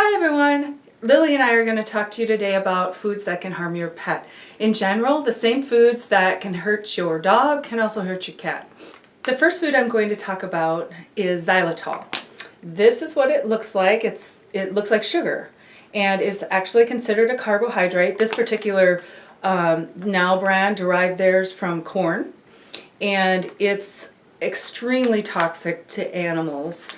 Hi everyone! Lily and I are going to talk to you today about foods that can harm your pet. In general, the same foods that can hurt your dog can also hurt your cat. The first food I'm going to talk about is xylitol. This is what it looks like. It looks like sugar and is actually considered a carbohydrate. This particular Now brand derived theirs from corn, and it's extremely toxic to animals.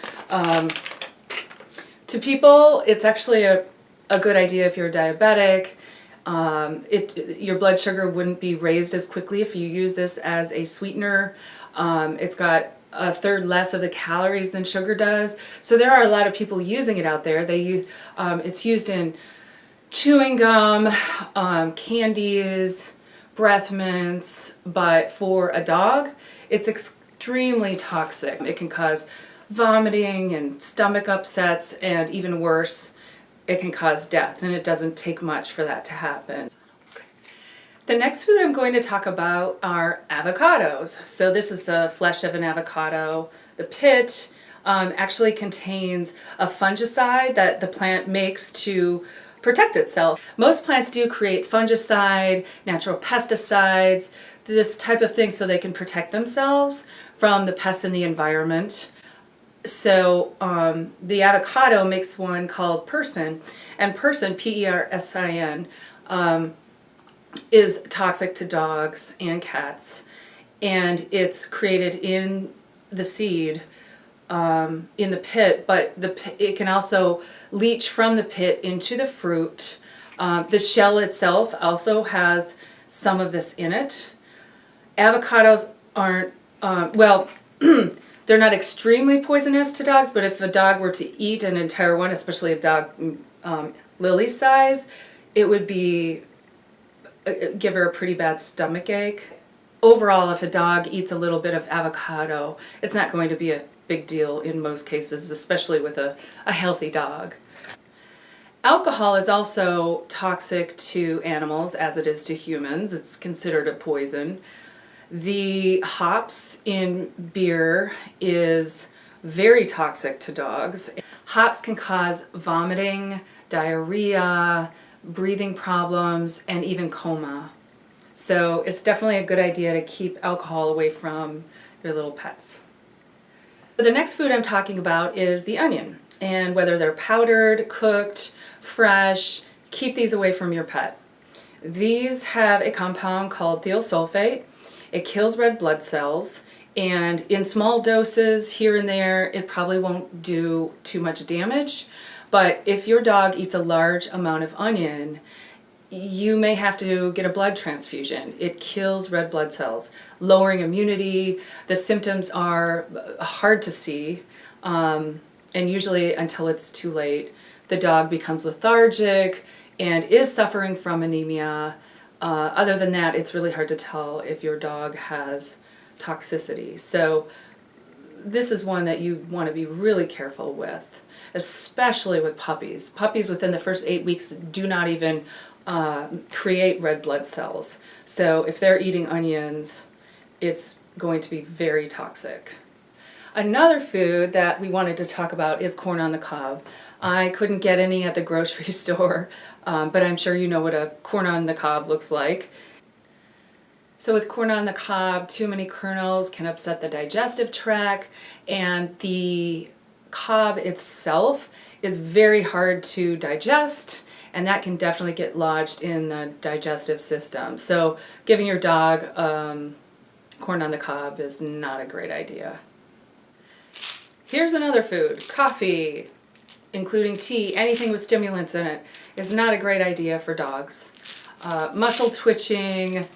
To people, it's actually a good idea if you're diabetic. Your blood sugar wouldn't be raised as quickly if you use this as a sweetener. It's got a third less of the calories than sugar does. So there are a lot of people using it out there. It's used in chewing gum, candies, breath mints, but for a dog, it's extremely toxic. It can cause vomiting and stomach upsets, and even worse, it can cause death, and it doesn't take much for that to happen. The next food I'm going to talk about are avocados. So this is the flesh of an avocado. The pit actually contains a fungicide that the plant makes to protect itself. Most plants do create fungicide, natural pesticides, this type of thing so they can protect themselves from the pests in the environment. So the avocado makes one called persin, and persin, P-E-R-S-I-N, is toxic to dogs and cats, and it's created in the seed in the pit, but it can also leach from the pit into the fruit. The shell itself also has some of this in it. Avocados aren't, they're not extremely poisonous to dogs, but if a dog were to eat an entire one, especially a dog Lily's size, it would give her a pretty bad stomach ache. Overall, if a dog eats a little bit of avocado, it's not going to be a big deal in most cases, especially with a healthy dog. Alcohol is also toxic to animals as it is to humans. It's considered a poison. The hops in beer is very toxic to dogs. Hops can cause vomiting, diarrhea, breathing problems, and even coma. So it's definitely a good idea to keep alcohol away from your little pets. The next food I'm talking about is the onion, and whether they're powdered, cooked, fresh, keep these away from your pet. These have a compound called thiosulfate. It kills red blood cells, and in small doses here and there, it probably won't do too much damage. But if your dog eats a large amount of onion, you may have to get a blood transfusion. It kills red blood cells, lowering immunity. The symptoms are hard to see, and usually until it's too late. The dog becomes lethargic and is suffering from anemia. Other than that, it's really hard to tell if your dog has toxicity. So this is one that you want to be really careful with, especially with puppies. Puppies within the first 8 weeks do not even create red blood cells. So if they're eating onions, it's going to be very toxic. Another food that we wanted to talk about is corn on the cob. I couldn't get any at the grocery store, but I'm sure you know what a corn on the cob looks like. So with corn on the cob, too many kernels can upset the digestive tract, and the cob itself is very hard to digest, and that can definitely get lodged in the digestive system. So giving your dog corn on the cob is not a great idea. Here's another food, coffee, including tea, anything with stimulants in it, is not a great idea for dogs. Muscle twitching,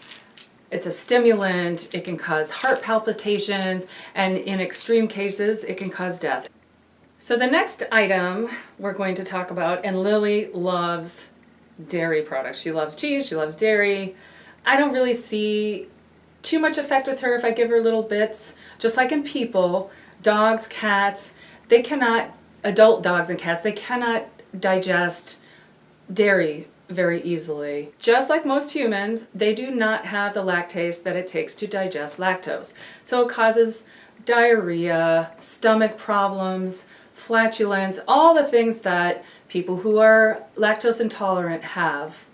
it's a stimulant, it can cause heart palpitations, and in extreme cases, it can cause death. So the next item we're going to talk about, and Lily loves dairy products. She loves cheese, she loves dairy. I don't really see too much effect with her if I give her little bits. Just like in people, dogs, cats, adult dogs and cats, they cannot digest dairy very easily. Just like most humans, they do not have the lactase that it takes to digest lactose. So it causes diarrhea, stomach problems, flatulence, all the things that People who are lactose intolerant have.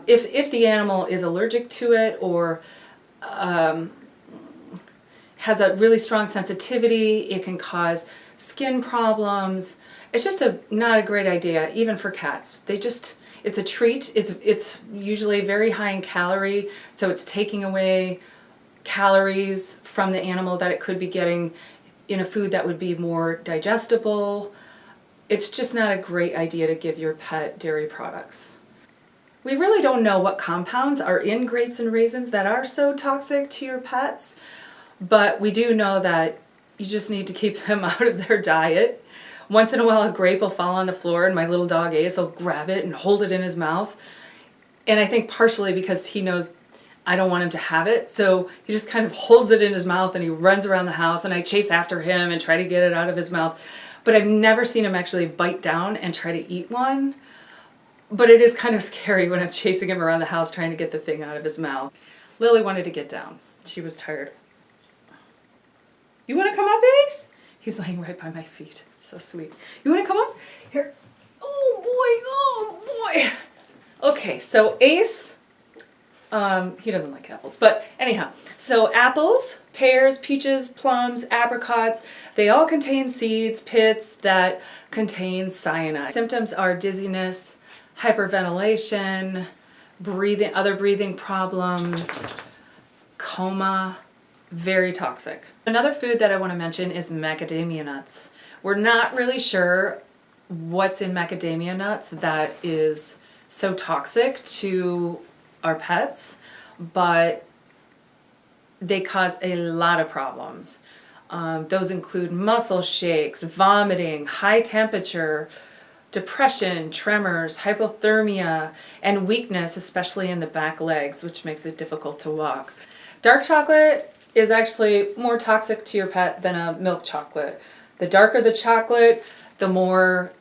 If the animal is allergic to it or has a really strong sensitivity, it can cause skin problems. It's just not a great idea, even for cats. It's a treat. It's usually very high in calorie, so it's taking away calories from the animal that it could be getting in a food that would be more digestible. It's just not a great idea to give your pet dairy products. We really don't know what compounds are in grapes and raisins that are so toxic to your pets, but we do know that you just need to keep them out of their diet. Once in a while a grape will fall on the floor and my little dog Ace will grab it and hold it in his mouth. And I think partially because he knows I don't want him to have it, so he just kind of holds it in his mouth and he runs around the house and I chase after him and try to get it out of his mouth. But I've never seen him actually bite down and try to eat one. But it is kind of scary when I'm chasing him around the house trying to get the thing out of his mouth. Lily wanted to get down. She was tired. You want to come up, Ace? He's laying right by my feet. So sweet. You want to come up? Here. Oh boy. Okay, so Ace, he doesn't like apples, but anyhow. So apples, pears, peaches, plums, apricots, they all contain seeds, pits that contain cyanide. Symptoms are dizziness, hyperventilation, other breathing problems, coma, very toxic. Another food that I want to mention is macadamia nuts. We're not really sure what's in macadamia nuts that is so toxic to our pets, but they cause a lot of problems. Those include muscle shakes, vomiting, high temperature, depression, tremors, hypothermia, and weakness, especially in the back legs, which makes it difficult to walk. Dark chocolate is actually more toxic to your pet than a milk chocolate. The darker the chocolate, the more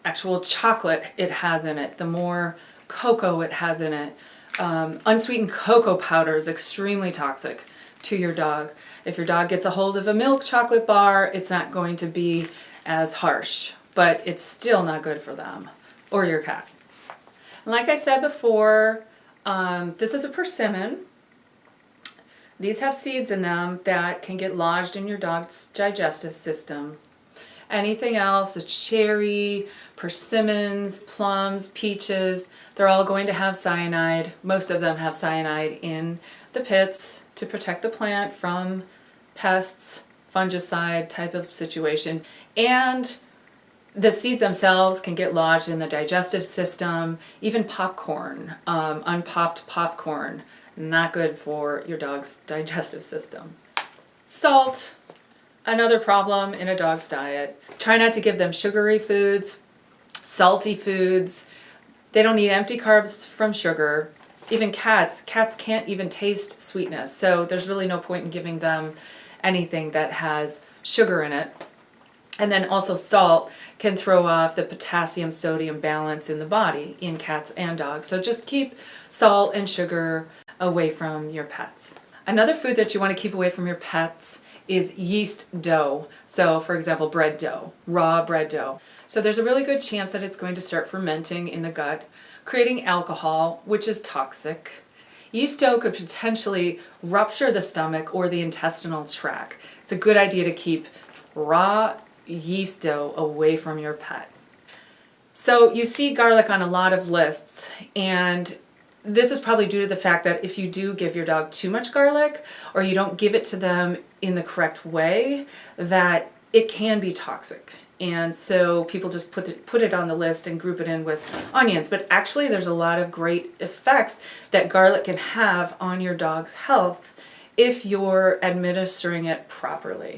actual chocolate it has in it, the more cocoa it has in it. Unsweetened cocoa powder is extremely toxic to your dog. If your dog gets a hold of a milk chocolate bar, it's not going to be as harsh, but it's still not good for them or your cat. And like I said before, this is a persimmon. These have seeds in them that can get lodged in your dog's digestive system. Anything else, a cherry, persimmons, plums, peaches, they're all going to have cyanide. Most of them have cyanide in the pits to protect the plant from pests, fungicide type of situation. And the seeds themselves can get lodged in the digestive system, even popcorn, unpopped popcorn, not good for your dog's digestive system. Salt, another problem in a dog's diet. Try not to give them sugary foods, salty foods. They don't need empty carbs from sugar. Even cats can't even taste sweetness, so there's really no point in giving them anything that has sugar in it. And then also salt can throw off the potassium-sodium balance in the body in cats and dogs. So just keep salt and sugar away from your pets. Another food that you want to keep away from your pets is yeast dough. So for example, bread dough, raw bread dough. So there's a really good chance that it's going to start fermenting in the gut, creating alcohol, which is toxic. Yeast dough could potentially rupture the stomach or the intestinal tract. It's a good idea to keep raw yeast dough away from your pet. So you see garlic on a lot of lists, and this is probably due to the fact that if you do give your dog too much garlic or you don't give it to them in the correct way, that it can be toxic. And so people just put it on the list and group it in with onions. But actually there's a lot of great effects that garlic can have on your dog's health if you're administering it properly.